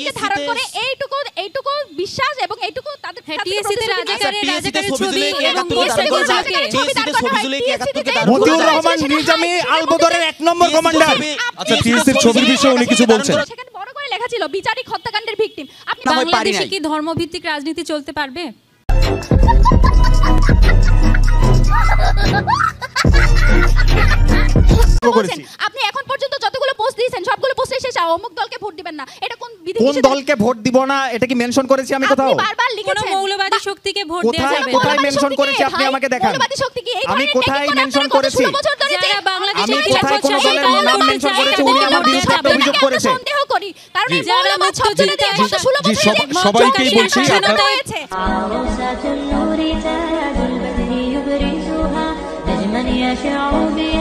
ইসলামকে ধারণ করে এইটুকু বিশ্বাস এবং এইটুকু তাদের টিএসসি তে রাজাকারের ছবি এবং মতিউর রহমান নিজামী আলবদরের 1 নম্বর কমান্ডার। আচ্ছা টিএসসির ছবির বিষয়ে উনি কিছু বলছেন। সেখানে বড় করে লেখা ছিল বিচারিক হত্যাকাণ্ডের ভিকটিম। আপনি বাংলাদেশে কি ধর্মভিত্তিক রাজনীতি চলতে পারবে? আপনি এখন পর্যন্ত যতগুলো পোস্ট দিয়েছেন সবগুলো পোস্টে শেষে অমুক দলকে ভোট দিবেন না, এটা কোন বিধি? কোন দলকে ভোট দিব না এটা কি মেনশন করেছি আমি কোথাও? আপনি বারবার লিখেছেন কোন মৌলবাদী শক্তিকে ভোট দেওয়া যাবে না। কোথায় মেনশন করেছি আপনি আমাকে দেখান। মৌলবাদী শক্তি কি? আমি কোথায় মেনশন করেছি? যারা বাংলাদেশে আমি কোথায় কোন দলের নাম মেনশন করেছি উনি আমার বিরুদ্ধে একটা অভিযোগ করেছে। সন্দেহ করি কারণ এই যারা মৌলবাদ শব্দটি গত 16 বছর সবাইকেই বলছি আপনারা النور تاج البدر يبرزها نجما يشع بها